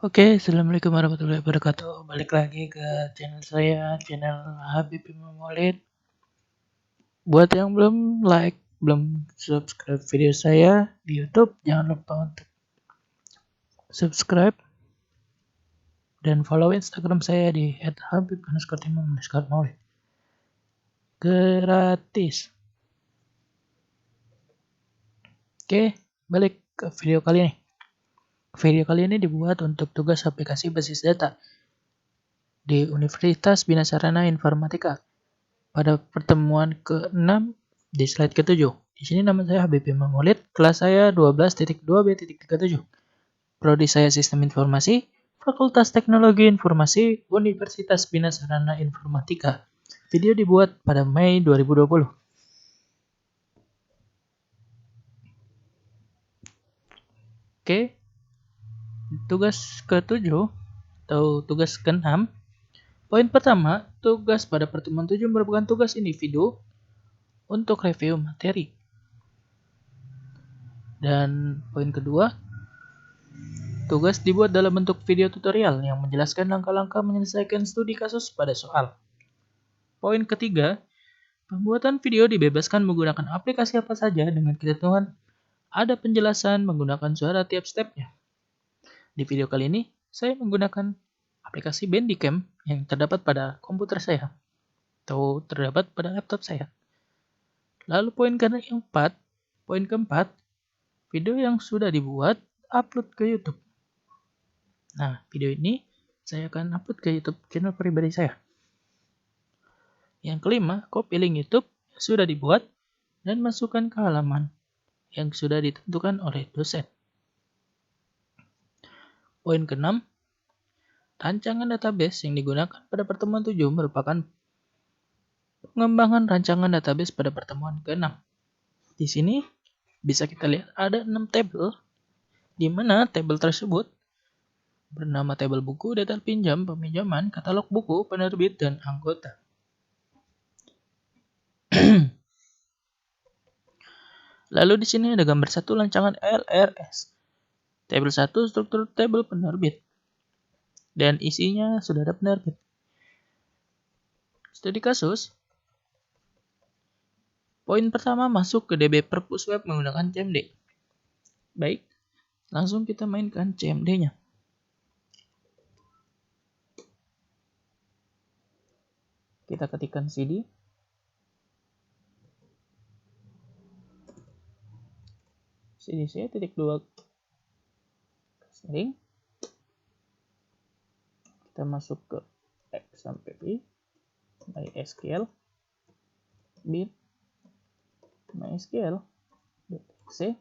Oke, assalamualaikum warahmatullahi wabarakatuh. Balik lagi ke channel saya, channel Habib Imam Maulid. Buat yang belum like, belum subscribe video saya di YouTube, jangan lupa untuk subscribe dan follow Instagram saya di @habib_imam_maulid. Gratis. Oke, balik ke video kali ini. Video kali ini dibuat untuk tugas aplikasi basis data di Universitas Bina Sarana Informatika. Pada pertemuan ke-6 di slide ke-7. Di sini nama saya Habib Imam Maulid, kelas saya 12.2b.37. Prodi saya Sistem Informasi, Fakultas Teknologi Informasi, Universitas Bina Sarana Informatika. Video dibuat pada Mei 2020. Oke. Tugas ke-7 atau tugas ke-6. Poin pertama, tugas pada pertemuan 7 merupakan tugas individu untuk review materi. Dan poin kedua, tugas dibuat dalam bentuk video tutorial yang menjelaskan langkah-langkah menyelesaikan studi kasus pada soal. Poin ketiga, pembuatan video dibebaskan menggunakan aplikasi apa saja dengan ketentuan ada penjelasan menggunakan suara tiap stepnya. Di video kali ini, saya menggunakan aplikasi Bandicam yang terdapat pada komputer saya atau terdapat pada laptop saya. Lalu poin keempat, video yang sudah dibuat upload ke YouTube. Nah, video ini saya akan upload ke YouTube channel pribadi saya. Yang kelima, copy link YouTube yang sudah dibuat dan masukkan ke halaman yang sudah ditentukan oleh dosen. Poin keenam, rancangan database yang digunakan pada pertemuan 7 merupakan pengembangan rancangan database pada pertemuan ke-6. Di sini bisa kita lihat ada 6 tabel, di mana tabel tersebut bernama tabel buku, data pinjam, peminjaman, katalog buku, penerbit, dan anggota. Lalu di sini ada gambar 1 rancangan LRS. Tabel 1 struktur tabel penerbit. Dan isinya sudah ada penerbit. Studi kasus. Poin pertama, masuk ke DB Perpus Web menggunakan CMD. Baik, langsung kita mainkan CMD-nya. Kita ketikkan CD. cdc.2 string. Kita masuk ke x sampai y, MySQL, bit, MySQL.exe.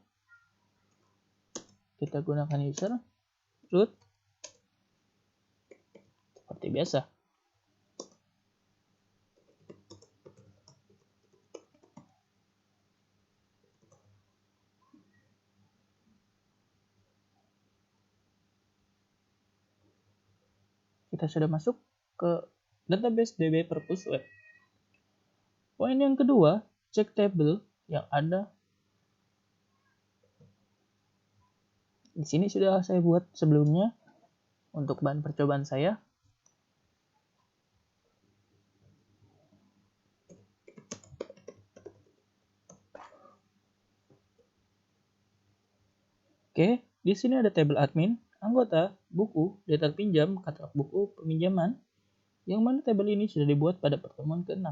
Kita gunakan user, root, seperti biasa. Kita sudah masuk ke database DB Perpus Web. Poin yang kedua, cek tabel yang ada. Di sini sudah saya buat sebelumnya untuk bahan percobaan saya. Oke, di sini ada tabel admin, anggota, buku, data pinjam, katalog buku, peminjaman, yang mana tabel ini sudah dibuat pada pertemuan ke-6.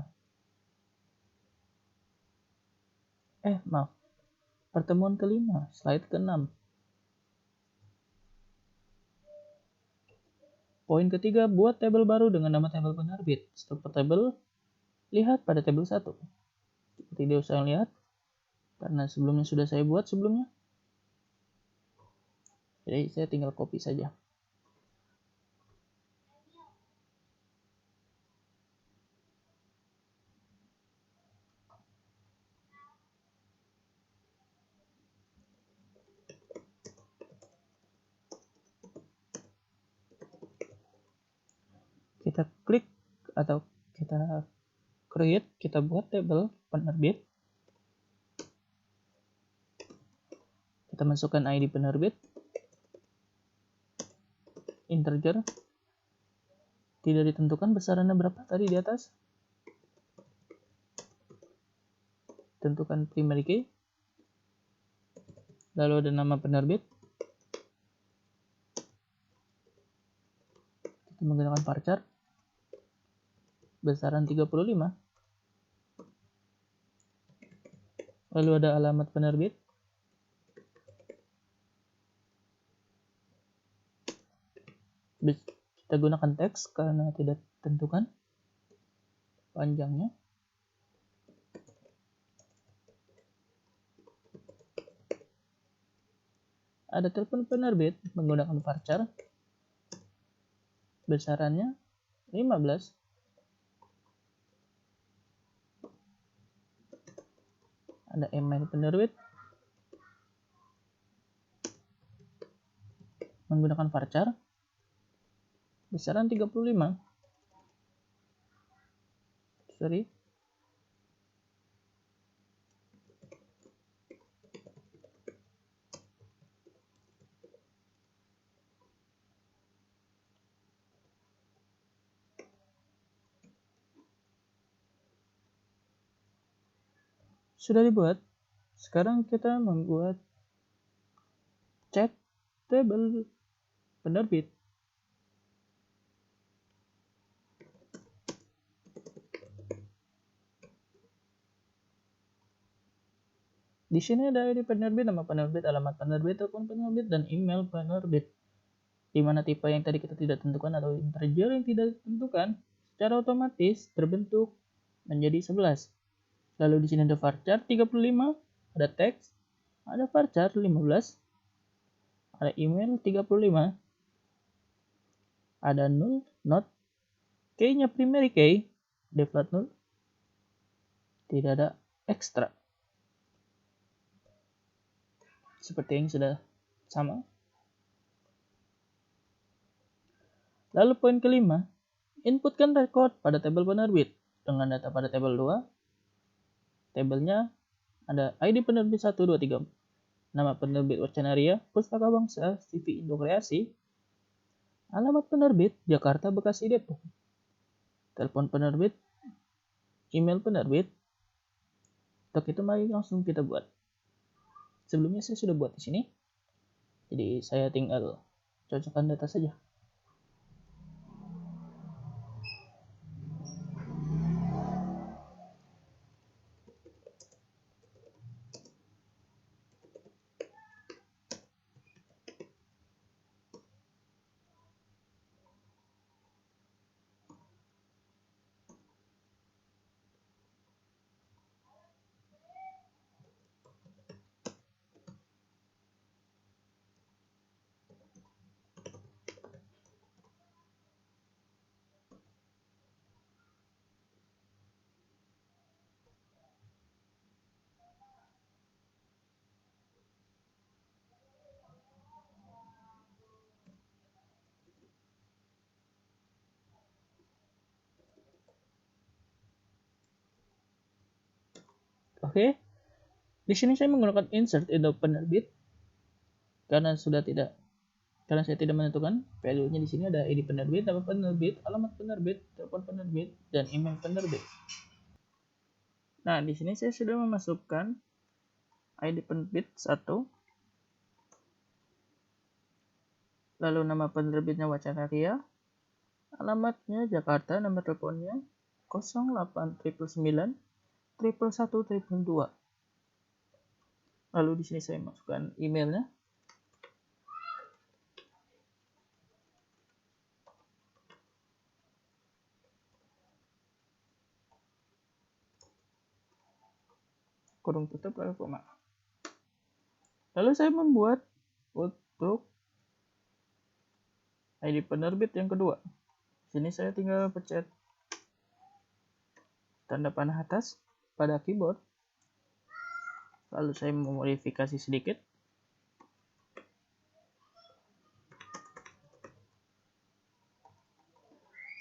Pertemuan ke-5, slide ke-6. Poin ketiga, buat tabel baru dengan nama tabel penerbit. Struktur tabel, lihat pada tabel 1. Tidak usah lihat, karena sebelumnya sudah saya buat sebelumnya. Jadi saya tinggal copy saja. Kita klik atau kita create, kita buat tabel penerbit. Kita masukkan ID penerbit. integer tidak ditentukan besarannya berapa tadi di atas. Tentukan primary key. Lalu ada nama penerbit. Kita menggunakan varchar. Besaran 35. Lalu ada alamat penerbit. Kita gunakan teks karena tidak tentukan panjangnya. Ada telepon penerbit menggunakan varchar. Besarannya 15. Ada email penerbit menggunakan varchar. Besaran 35. Sorry. Sudah dibuat. Sekarang kita membuat cek tabel penerbit. Di sini ada ID penerbit, nama penerbit, alamat penerbit, telepon penerbit, dan email penerbit. Di mana tipe yang tadi kita tidak tentukan atau integer yang tidak ditentukan secara otomatis terbentuk menjadi 11. Lalu di sini ada varchar 35, ada teks, ada varchar 15, ada email 35, ada null, not, key-nya primary key, default null, tidak ada extra. Seperti yang sudah sama. Lalu poin kelima, inputkan record pada tabel penerbit dengan data pada tabel 2. Tabelnya ada ID penerbit 1, 2, 3, nama penerbit Wacanaria, Pustaka Bangsa, CV Indo Kreasi, alamat penerbit Jakarta, Bekasi, Depok, telepon penerbit, email penerbit. Untuk itu mari langsung kita buat. Sebelumnya saya sudah buat di sini, jadi saya tinggal cocokkan data saja. Oke, di sini saya menggunakan insert Indo penerbit karena saya tidak menentukan value-nya. Di sini ada ID penerbit, nama penerbit, alamat penerbit, telepon penerbit, dan email penerbit. Nah, di sini saya sudah memasukkan ID penerbit 1, lalu nama penerbitnya Wacanaria, alamatnya Jakarta, nomor teleponnya 0899 111 222. Lalu di sini saya masukkan emailnya. Kurung tutup lalu koma. Lalu saya membuat untuk ID penerbit yang kedua. Di sini saya tinggal pencet tanda panah atas pada keyboard. Lalu saya memodifikasi sedikit.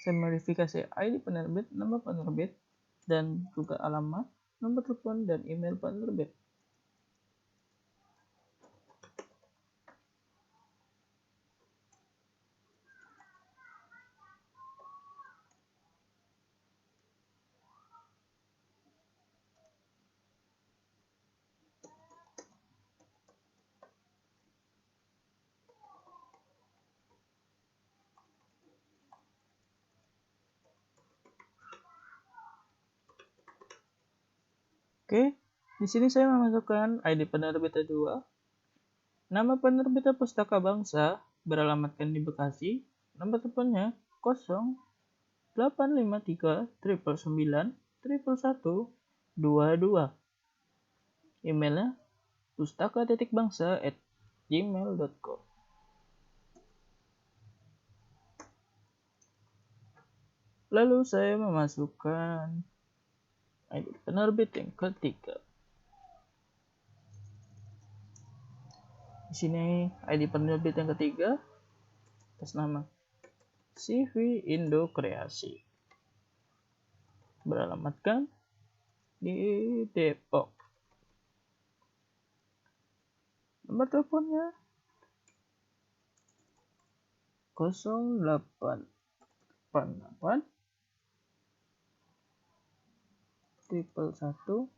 Saya memodifikasi ID penerbit, nama penerbit, dan juga alamat, nomor telepon, dan email penerbit. Oke, di sini saya memasukkan ID penerbit 2, nama penerbit Pustaka Bangsa, beralamatkan di Bekasi, nomor teleponnya 0853 999 111 22, emailnya pustaka.bangsa@gmail.com. Lalu saya memasukkan ID penerbit yang ketiga. Di sini ID penerbit yang ketiga atas nama CV Indo Kreasi, beralamatkan di Depok. Nomor teleponnya 0888 111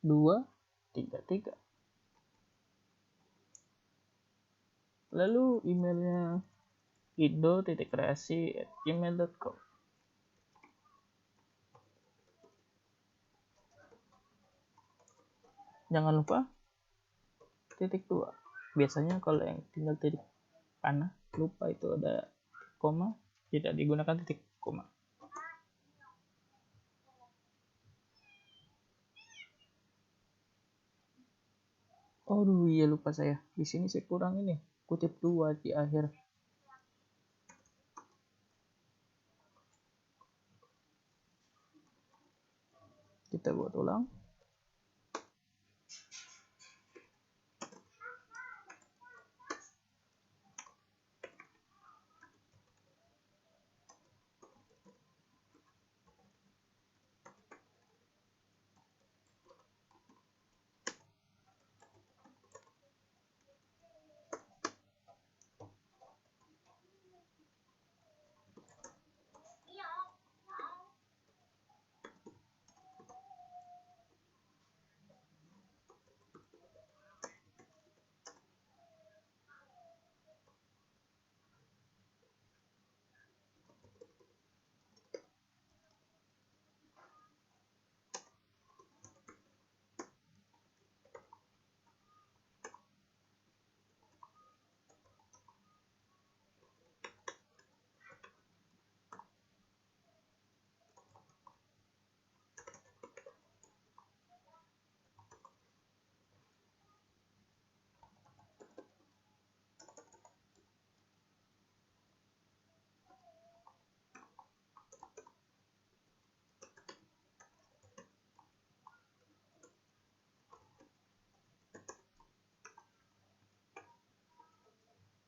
233. Lalu emailnya indo.kreasi@gmail.com. Jangan lupa titik 2. Biasanya kalau yang tinggal titik panah lupa itu ada koma, tidak digunakan titik koma. Aduh iya, lupa saya. Di sini saya kurang ini, kutip 2 di akhir. Kita buat ulang.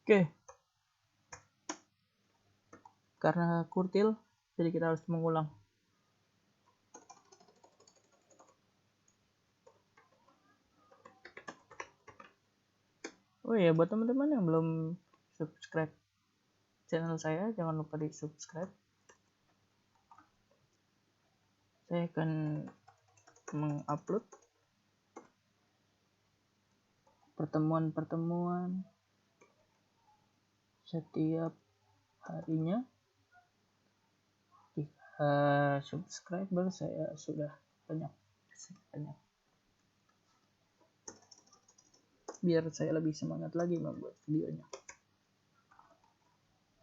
Oke. Karena kurtil, jadi kita harus mengulang. Oh iya, buat teman-teman yang belum subscribe channel saya, jangan lupa di subscribe. Saya akan mengupload pertemuan-pertemuan setiap harinya. Jika subscriber saya sudah banyak, biar saya lebih semangat lagi membuat videonya,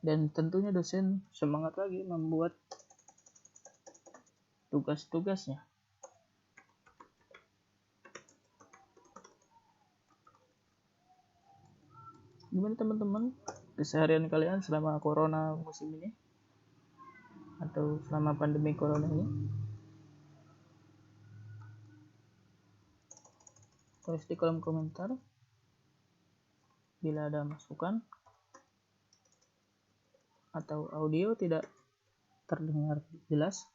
dan tentunya dosen semangat lagi membuat tugas-tugasnya. Gimana teman-teman keseharian kalian selama corona musim ini, atau selama pandemi corona ini? Tulis di kolom komentar bila ada masukan atau audio tidak terdengar jelas.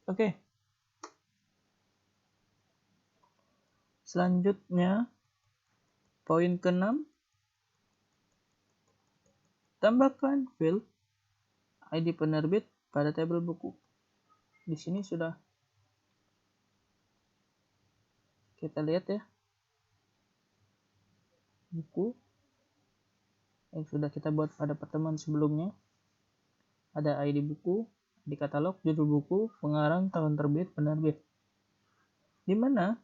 Oke. Selanjutnya, poin ke-6, tambahkan field ID penerbit pada tabel buku. Di sini sudah kita lihat ya, buku yang sudah kita buat pada pertemuan sebelumnya. Ada ID buku, ID katalog, judul buku, pengarang, tahun terbit, penerbit. Di mana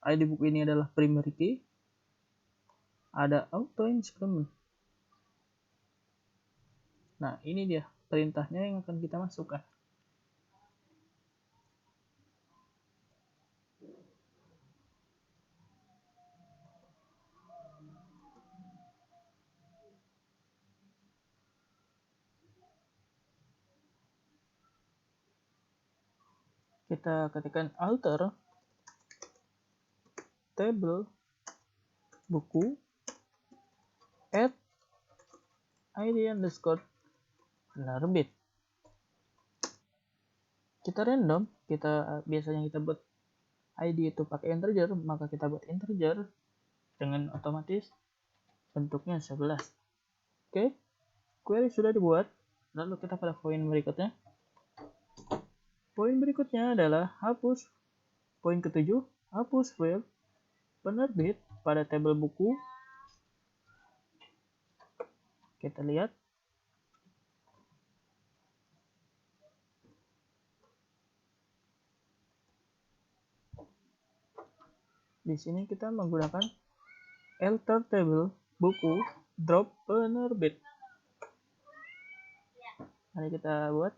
ID buku ini adalah primary key, ada auto increment. Nah, ini dia perintahnya yang akan kita masukkan. Kita ketikkan alter table buku add ID underscore penerbit. Kita random, biasanya kita buat ID itu pakai integer, maka kita buat integer dengan otomatis bentuknya 11. Oke, query sudah dibuat. Lalu kita pada poin berikutnya. Poin berikutnya adalah hapus. Poin ke-7, hapus field penerbit pada tabel buku. Kita lihat. Di sini kita menggunakan alter table buku drop penerbit. Mari kita buat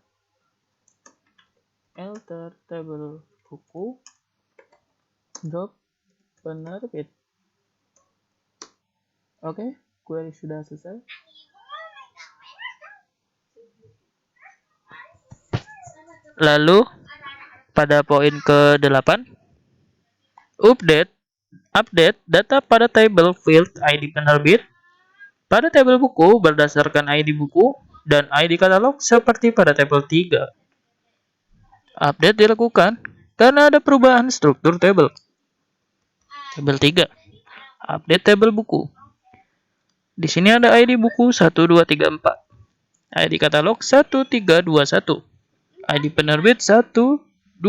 alter table buku drop penerbit. Oke, query sudah selesai. Lalu pada poin ke-8, update data pada table field ID penerbit pada tabel buku berdasarkan ID buku dan ID katalog seperti pada tabel 3. Update dilakukan karena ada perubahan struktur tabel. Tabel 3. Update tabel buku. Di sini ada ID buku 1234. ID katalog 1321. ID penerbit 1231.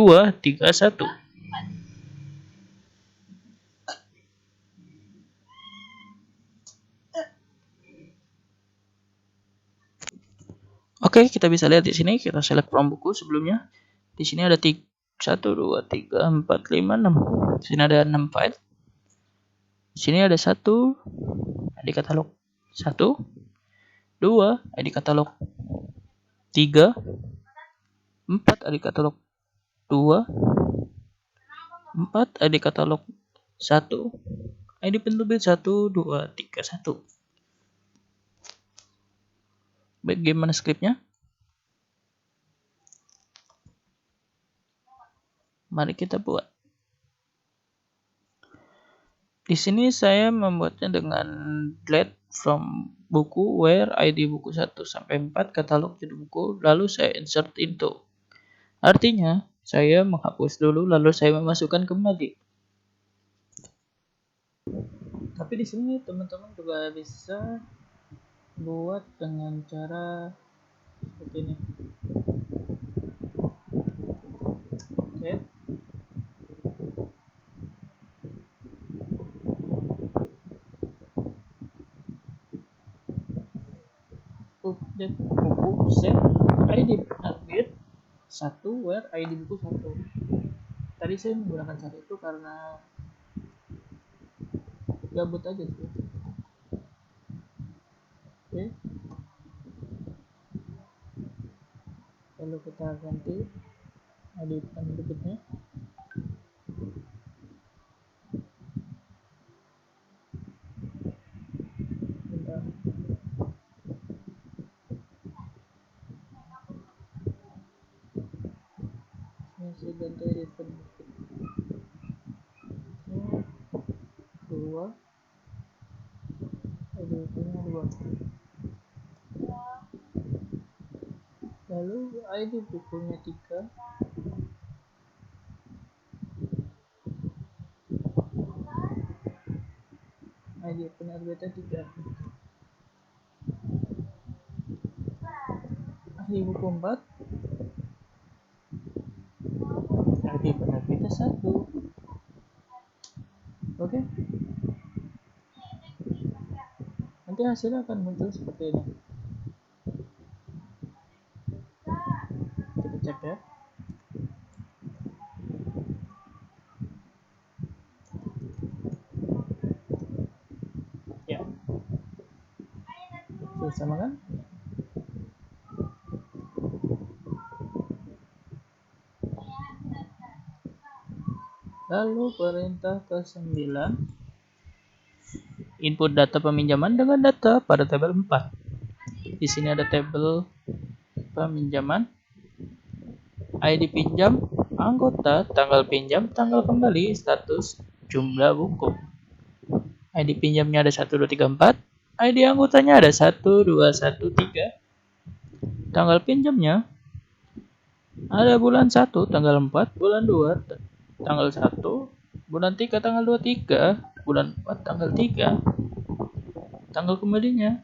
Oke, kita bisa lihat di sini. Kita select from buku sebelumnya. Di sini ada 1, 2, 3, 4, 5, 6. Di sini ada 6 file. Di sini ada 1 ID katalog 1, 2 ID katalog 3, 4 ID katalog 2, 4 ID katalog 1, ID penerbit 1, 2, 3, 1. Bagaimana skripnya? Mari kita buat. Di sini saya membuatnya dengan delete from buku where ID buku 1 sampai 4 katalog judul buku, lalu saya insert into. Artinya, saya menghapus dulu lalu saya memasukkan kembali. Tapi di sini teman-teman juga bisa buat dengan cara seperti ini. Oke. Update buku set ID penerbit 1 where ID buku 1. Tadi saya menggunakan cara itu karena gabut aja sih. Oke. Lalu kita ganti ID penerbitnya. Bentar. Ini saya ganti ID penerbit. 2 ID bukunya 2. Lalu ID bukunya 3. Penerbit beta 3. Ahli buku 4. Ahli penerbitnya 1. Oke. Nanti hasilnya akan muncul seperti ini. Kita cek ya. Ya. Sama kan? Lalu perintah ke-9, input data peminjaman dengan data pada tabel 4. Di sini ada tabel peminjaman, ID pinjam, anggota, tanggal pinjam, tanggal kembali, status, jumlah buku. ID pinjamnya ada 1, 2, 3, 4. ID anggotanya ada 1, 2, 1, 3. Tanggal pinjamnya ada bulan 1, tanggal 4, bulan 2, tanggal 1, bulan 3, tanggal 23, bulan 4, tanggal 3. Tanggal kembalinya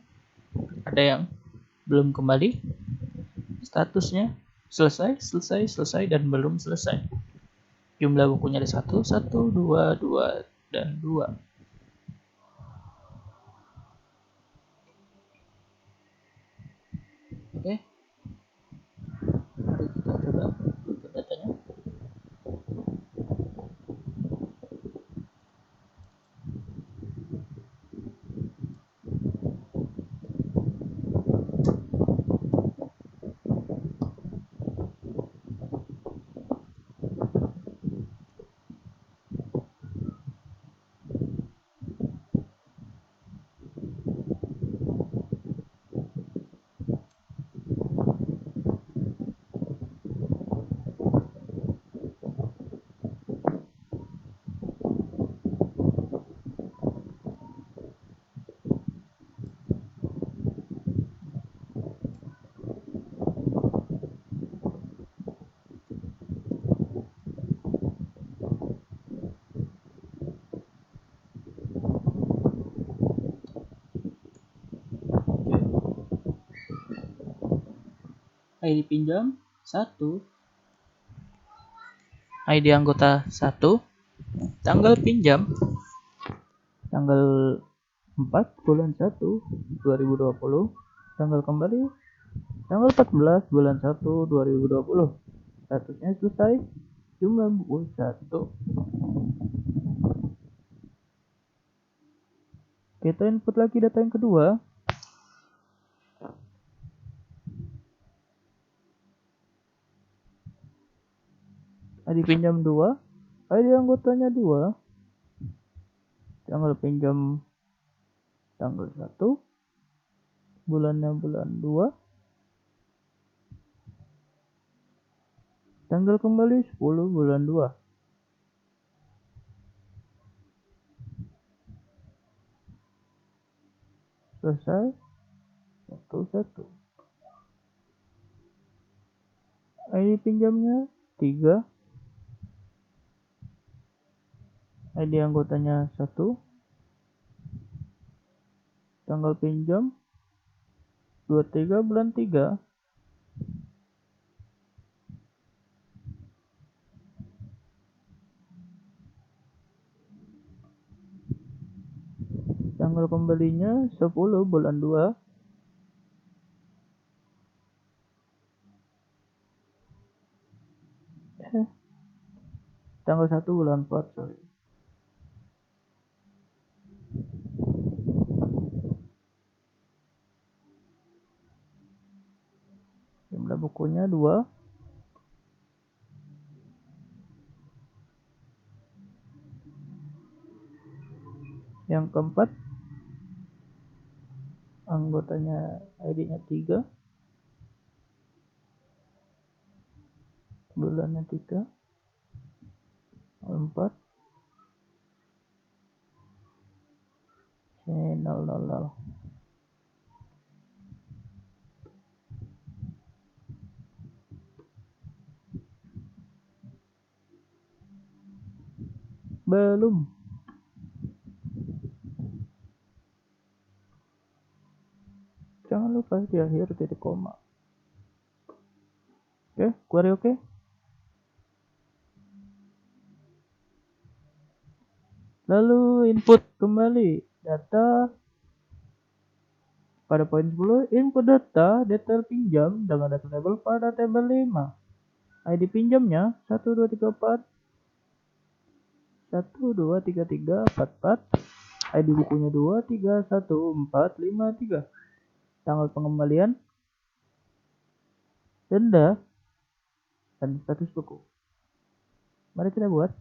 ada yang belum kembali, statusnya selesai, selesai, selesai, dan belum selesai. Jumlah bukunya ada 1, 1, 2, 2, dan 2. Oke. Mari kita coba input datanya. ID pinjam 1, ID anggota 1, tanggal pinjam tanggal 4 bulan 1 2020, tanggal kembali tanggal 14 bulan 1 2020. Statusnya selesai, jumlah buku 1. Kita input lagi data yang kedua. ID pinjam 2, ID anggotanya 2, tanggal pinjam tanggal 1, bulannya bulan 2, tanggal kembali 10 bulan 2. Selesai, 1, 1. ID pinjamnya 3, ID anggotanya 1, tanggal pinjam 23 bulan 3, tanggal kembalinya 10 bulan 2, tanggal 1 bulan 4, sorry. Jumlah bukunya 2. Yang keempat, anggotanya ID-nya 3, bulannya 3, 4, sini 000. Belum. pas di akhir titik koma. Oke, query oke. Lalu input kembali data pada poin 10, input data detail pinjam dengan data label pada tabel 5. ID pinjamnya 1234 123344. ID bukunya 231453. Tanggal pengembalian, denda, dan status buku. Mari kita buat.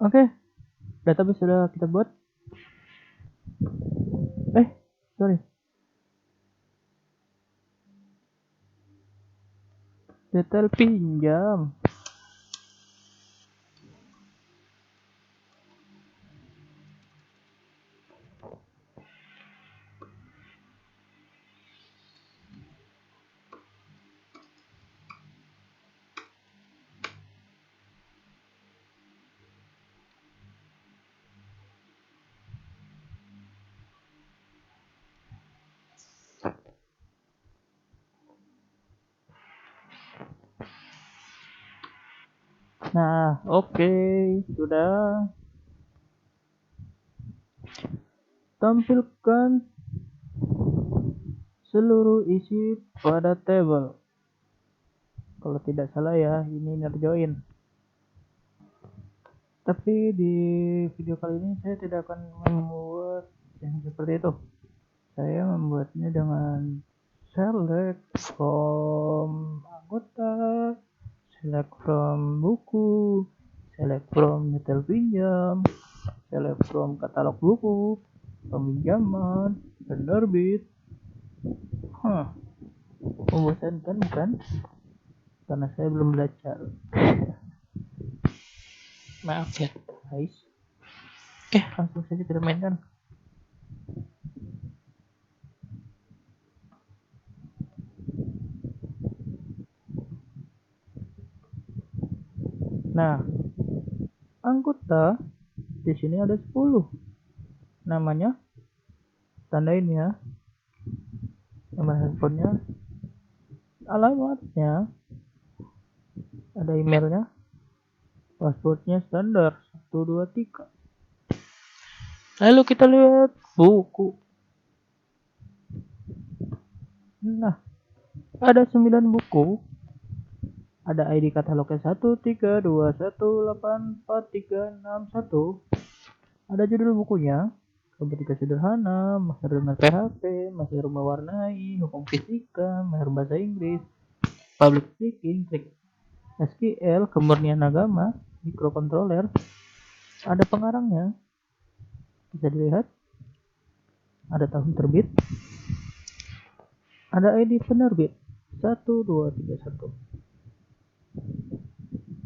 Oke, database sudah kita buat. Sorry. Detail pinjam. Nah, oke, sudah. Tampilkan seluruh isi pada table. Kalau tidak salah ya, ini inner join. Tapi di video kali ini saya tidak akan membuat yang seperti itu. Saya membuatnya dengan select from anggota, select from buku, select from detail pinjam, select from katalog buku, peminjaman, penerbit. Membosankan bukan? Karena saya belum belajar. Maaf ya guys. Langsung saja kita mainkan. Nah, anggota Di sini ada 10. Namanya, tandain ya. Nomor handphonenya, alamatnya, ada emailnya, passwordnya standar 123. Lalu kita lihat buku. Nah, ada 9 buku. Ada ID katalognya 132184361. Ada judul bukunya, Ketika Sederhana, Mahir dengan PHP, Mahir Mewarnai, Hukum Fisika, Mahir Bahasa Inggris, Public Speaking, SQL, Kemurnian Agama, Mikrokontroler. Ada pengarangnya, bisa dilihat. Ada tahun terbit. Ada ID penerbit 1231.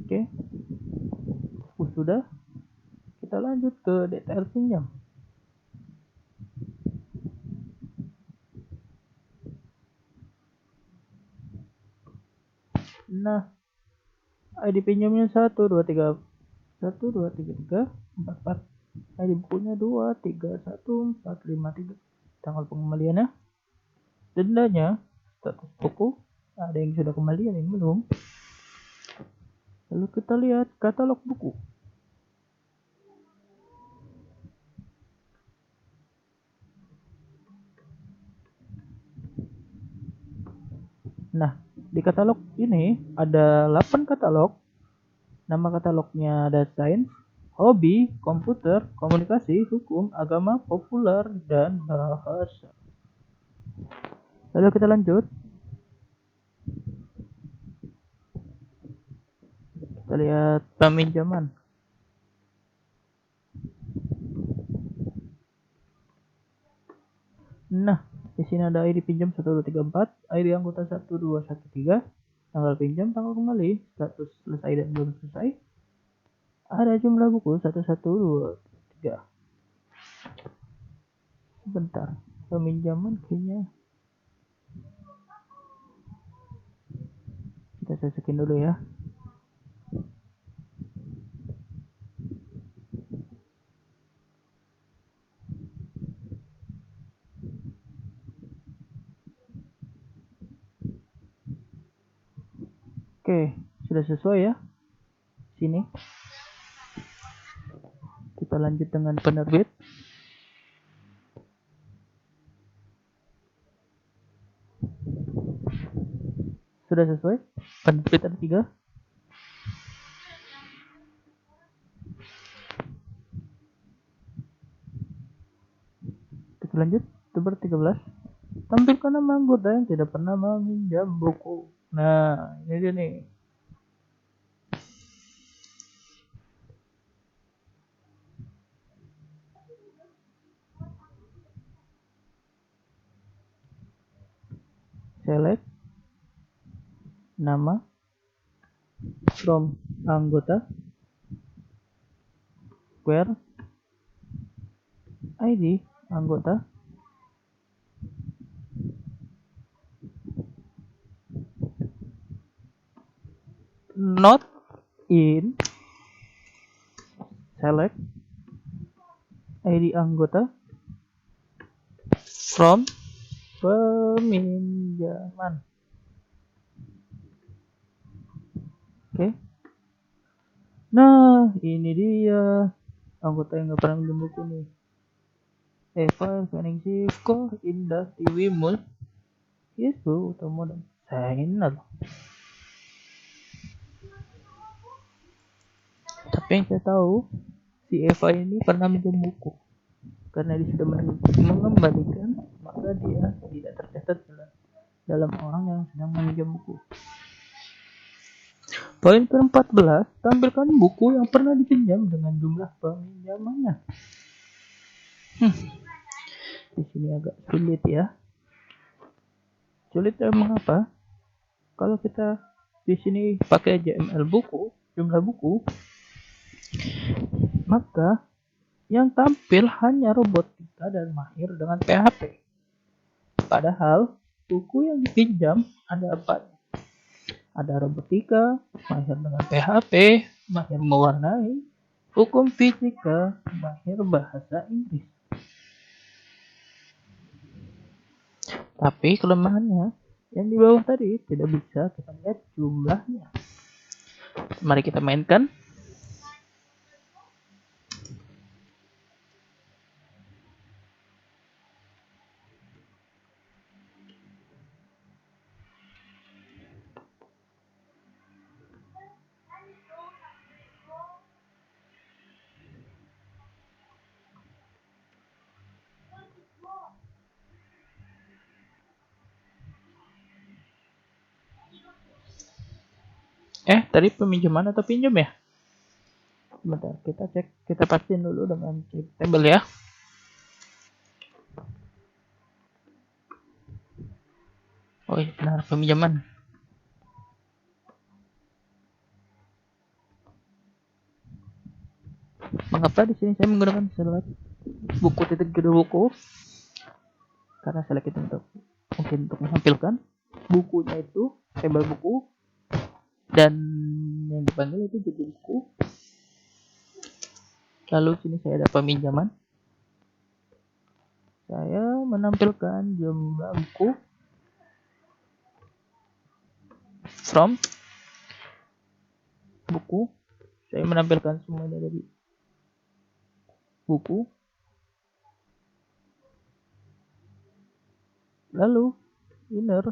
Oke, sudah. Kita lanjut ke detail pinjam. Nah, ID pinjamnya 1233444. ID bukunya 231453. Tanggal pengembaliannya, dendanya, status buku, ada yang sudah kembali, ada yang belum. Lalu kita lihat katalog buku. Nah, di katalog ini ada 8 katalog. Nama katalognya ada sains, hobi, komputer, komunikasi, hukum, agama, populer, dan bahasa. Lalu kita lanjut. Kita lihat peminjaman. Nah, di sini ada ID pinjam 1234, ID anggota 1213, tanggal pinjam, tanggal kembali, status selesai dan belum selesai. Ada jumlah buku 1123. Sebentar, peminjaman kayaknya kita sesuaikan dulu ya. Oke, sudah sesuai ya. Sini. Kita lanjut dengan penerbit. Sudah sesuai. Penerbit ada 3. Kita lanjut. Nomor 13. Tampilkan nama anggota yang tidak pernah meminjam buku. Nah, ini dia nih. Select nama from anggota, where ID anggota, not in, select ID anggota from peminjaman. Oke. Nah, ini dia anggota yang gak pernah minjem buku nih. Eva, Feningsiko, Indah, Tiwimul, Yesu, Utomo, dan Zainal. Tapi yang saya tahu, si Eva ini pernah minjem buku. Karena dia sudah mengembalikan, maka dia tidak tercatat dalam orang yang sedang meminjam buku. Poin ke-14, tampilkan buku yang pernah dipinjam dengan jumlah peminjamannya. Di sini agak sulit ya. Sulit mengapa? Kalau kita di sini pakai JML buku, jumlah buku, maka yang tampil hanya robotika dan mahir dengan PHP. Padahal buku yang dipinjam ada 4. Ada robotika, mahir dengan PHP, mahir mewarnai, Hukum fisika mahir bahasa Inggris. Tapi kelemahannya yang di bawah tadi tidak bisa kita lihat jumlahnya. Mari kita mainkan. Tadi peminjaman atau pinjam ya? Sebentar, kita cek, kita pastiin dulu dengan cek tabel ya. Oh iya, benar, peminjaman. Mengapa di sini saya menggunakan select buku titik judul buku? Karena select itu mungkin untuk menampilkan bukunya itu tabel buku, dan yang dipanggil itu judul buku. Lalu sini saya ada peminjaman. Saya menampilkan jumlah buku from buku. Saya menampilkan semuanya dari buku. Lalu inner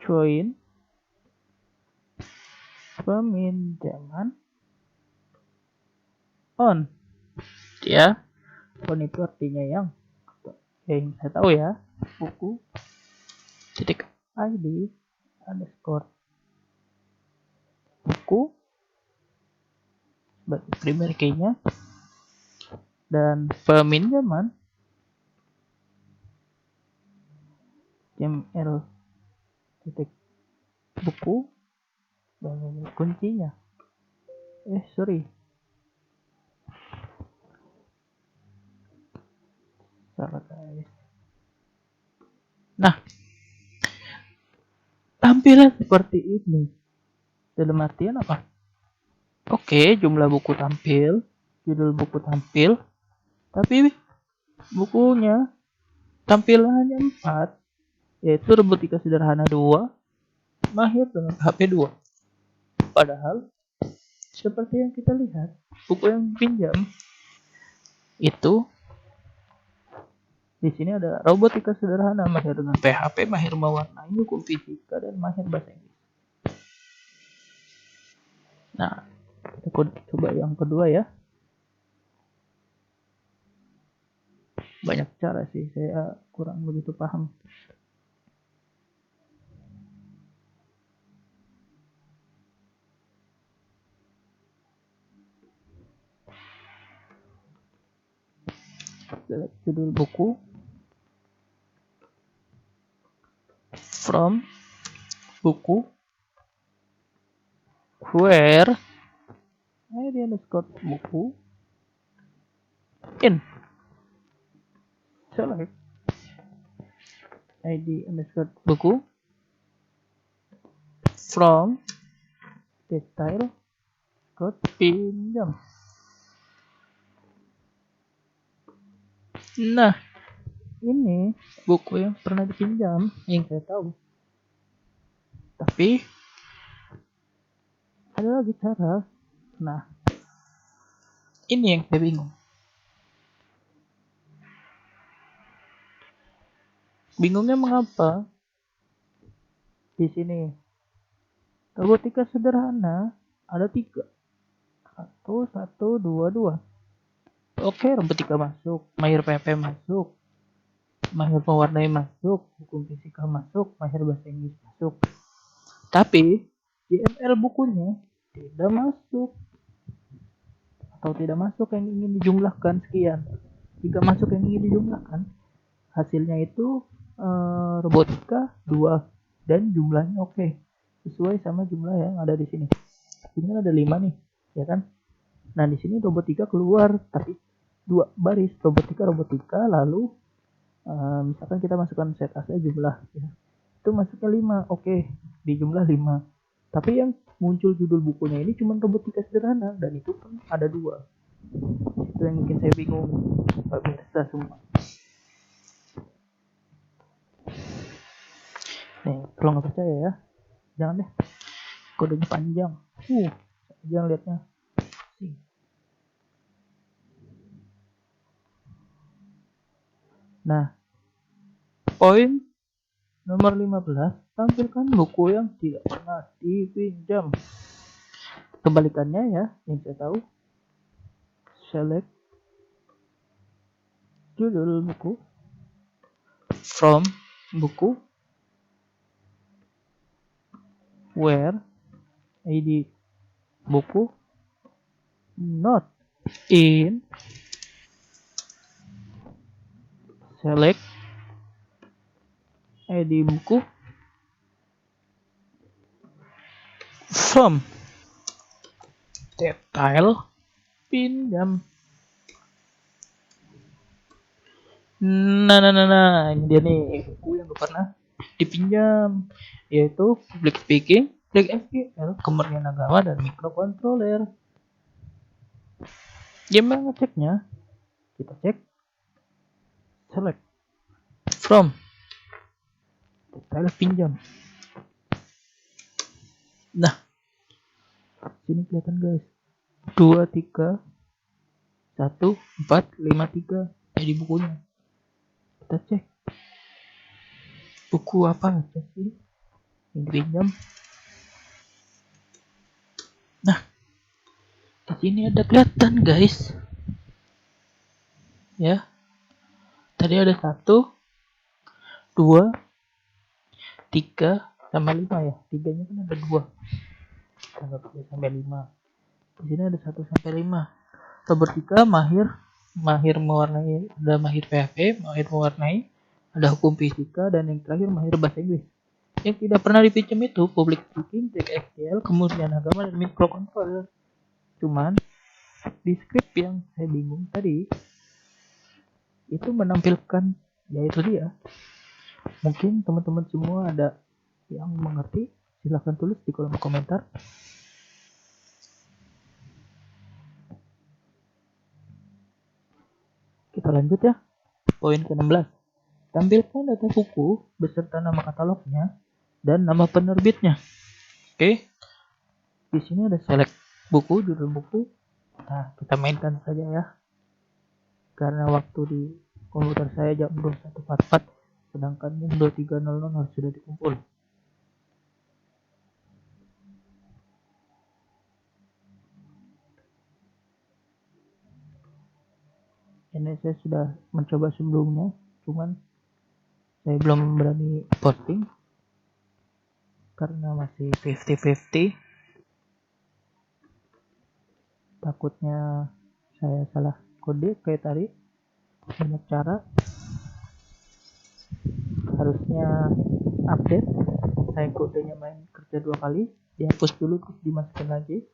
join peminjaman on. Ya, on itu artinya yang saya tahu ya, buku titik id underscore buku sebagai primary key-nya, dan peminjaman ml titik buku sebagai kuncinya. Salah guys. Nah, tampilan seperti ini dalam artian apa? Oke, jumlah buku tampil, judul buku tampil, tapi bukunya tampilannya 4, yaitu robotika sederhana 2, mahir dengan HP 2. Padahal seperti yang kita lihat, buku yang pinjam itu di sini ada robotika sederhana, mahir dengan PHP, mahir mewarnai, hukum fisika, dan mahir bahasa Inggris. Nah, kita coba yang kedua ya. Banyak cara sih, saya kurang begitu paham. Select judul buku from buku where id underscore buku in select id underscore buku from detail code pinjam. Nah, ini buku yang pernah dipinjam yang saya tahu. Tapi ada lagi cara. Nah, ini yang saya bingung. Bingungnya mengapa? Di sini robotika sederhana ada 3. 1, 2, 2. Oke, robotika masuk, mahir PP masuk, mahir pewarnai masuk, hukum fisika masuk, mahir bahasa Inggris masuk. Tapi JML bukunya tidak masuk, atau tidak masuk yang ingin dijumlahkan sekian. Jika masuk yang ingin dijumlahkan, hasilnya itu robotika 2 dan jumlahnya oke, sesuai sama jumlah yang ada di sini. Ini ada 5 nih, ya kan? Nah, di sini robotika keluar tapi 2 baris robotika, lalu misalkan kita masukkan set A jumlah ya. itu masuknya 5. Oke, di jumlah 5. Tapi yang muncul judul bukunya ini cuma robotika sederhana, dan itu pun ada 2. Itu yang bikin saya bingung, Pak Mirsa semua. Nih, kalau nggak percaya ya, jangan deh, kodenya panjang. Jangan lihatnya. Nah, poin nomor 15, tampilkan buku yang tidak pernah dipinjam. Kebalikannya ya, yang saya tahu, select judul buku, from buku, where ID buku, not in, select ID buku, from detail pinjam. Nah, ini dia nih buku yang pernah dipinjam, yaitu Public Speaking, Public SQL, Kemurnian Agama, dan Microcontroller. Gimana ngeceknya? Kita cek select from detail pinjam. Nah, sini kelihatan guys, 2, 3, 1, 4, 5, 3 di bukunya. Kita cek buku apa aja sih yang dipinjam. Nah, di sini ada kelihatan guys ya, tadi ada 1, 2, 3 sama 5 ya, 3-nya kan ada 2, tanggal 3 sampai 5. Di sini ada 1 sampai 5. Nomor 3 mahir mewarnai, ada mahir PHP, mahir mewarnai, ada hukum fisika, dan yang terakhir mahir bahasa Inggris. Yang tidak pernah dipinjam itu Public Speaking, SQL, Kemurnian Agama, dan Microcontroller. Cuman di script yang saya bingung tadi itu menampilkan, yaitu dia. Mungkin teman-teman semua ada yang mengerti, silahkan tulis di kolom komentar. Kita lanjut ya. Poin ke-16. Tampilkan data buku beserta nama katalognya dan nama penerbitnya. Oke. Di sini ada select buku, judul buku. Nah, kita mainkan saja ya. Karena waktu di komputer saya jam 21.44, sedangkan jam 23.00 harus sudah dikumpul. Ini saya sudah mencoba sebelumnya, cuman saya belum berani posting karena masih 50-50. Takutnya saya salah kode kayak tadi. Banyak cara, harusnya update, saya kodenya main kerja 2 kali, dihapus dulu terus dimasukin lagi.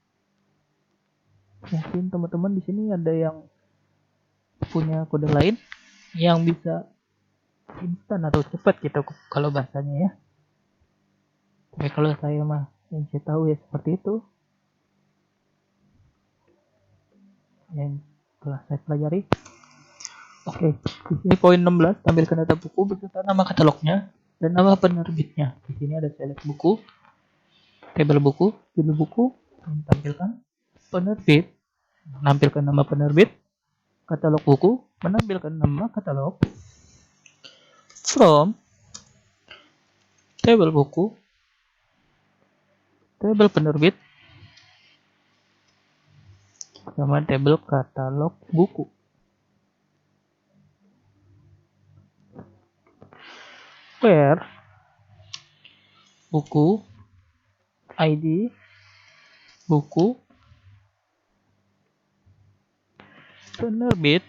Mungkin teman-teman di sini ada yang punya kode lain yang bisa instan atau cepat gitu kalau bahasanya ya. Tapi kalau saya mah yang saya tahu ya seperti itu, yang telah saya pelajari. Oke, di sini poin 16, tampilkan data buku beserta nama katalognya dan nama penerbitnya. Di sini ada select buku, tabel buku, judul buku, yang tampilkan penerbit, menampilkan nama penerbit, katalog buku, menampilkan nama katalog, from, tabel buku, tabel penerbit, sama tabel katalog buku. Where, buku, ID, buku, penerbit,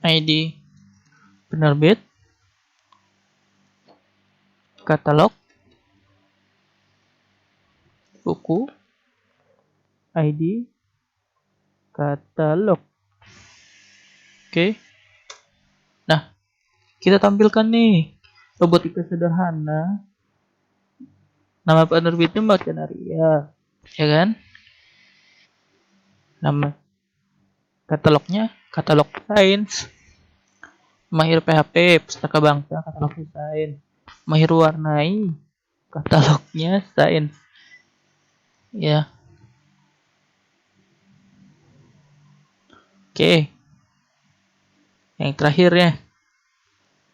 ID, penerbit, katalog, buku, ID, katalog. Oke. Nah, kita tampilkan nih robotika sederhana. Nama penerbitnya Mbak Canaria, ya kan? Nama katalognya katalog sains. Mahir PHP Pustaka Bangsa katalog sains. Mahir Warnai katalognya sains. Ya. Oke. Yang terakhir ya.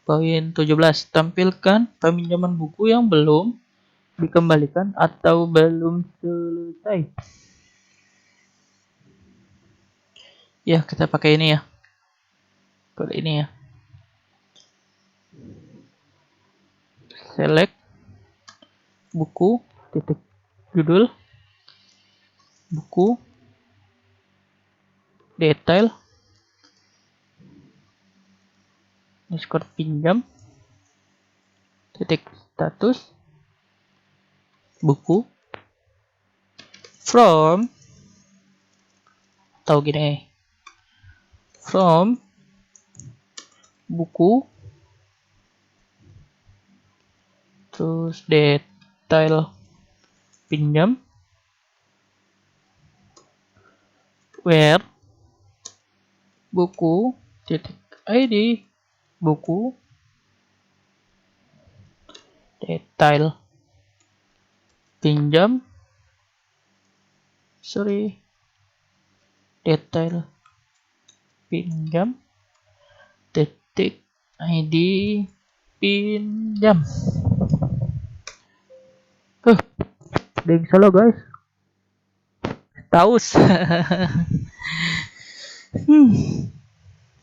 Poin 17, tampilkan peminjaman buku yang belum dikembalikan atau belum selesai. Ya, kita pakai ini ya. Kode ini ya. Select buku titik judul buku detail skor pinjam titik status buku from atau gini from buku terus detail pinjam where buku titik id buku detail pinjam detail pinjam titik id pinjam. Ada yang salah guys, status.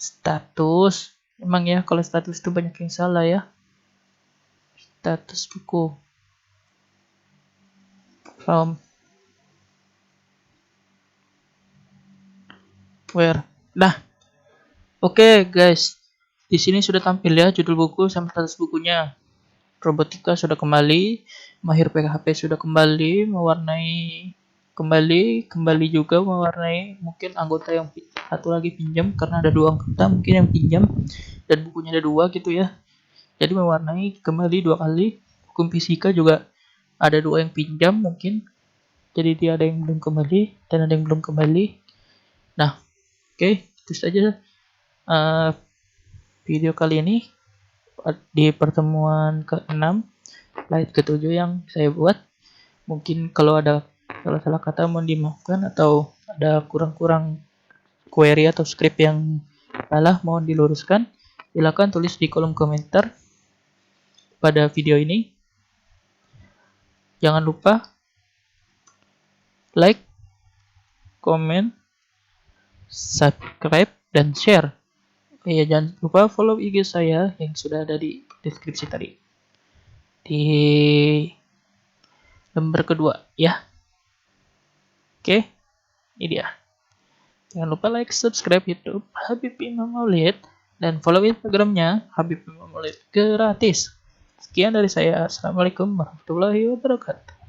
Status emang ya, kalau status itu banyak yang salah ya. Status buku from where. Nah, oke guys, di sini sudah tampil ya judul buku sama status bukunya. Robotika sudah kembali, Mahir PHP sudah kembali, mewarnai kembali juga mewarnai. Mungkin anggota yang satu lagi pinjam karena ada 2 anggota mungkin yang pinjam dan bukunya ada 2 gitu ya. Jadi mewarnai kembali 2 kali. Hukum fisika juga ada 2 yang pinjam mungkin. Jadi dia ada yang belum kembali dan ada yang belum kembali. Nah, oke, itu saja video kali ini di pertemuan ke-6 slide ke-7 yang saya buat. Mungkin kalau ada salah-salah kata mohon dimaafkan, atau ada kurang-kurang query atau script yang salah mohon diluruskan. Silakan tulis di kolom komentar pada video ini. Jangan lupa like, comment, subscribe, dan share. Ya, jangan lupa follow IG saya yang sudah ada di deskripsi tadi. Di lembar kedua ya. Oke, ini dia. Jangan lupa like, subscribe YouTube Habib Imam Maulid dan follow Instagramnya Habib Imam Maulid gratis. Sekian dari saya. Assalamualaikum warahmatullahi wabarakatuh.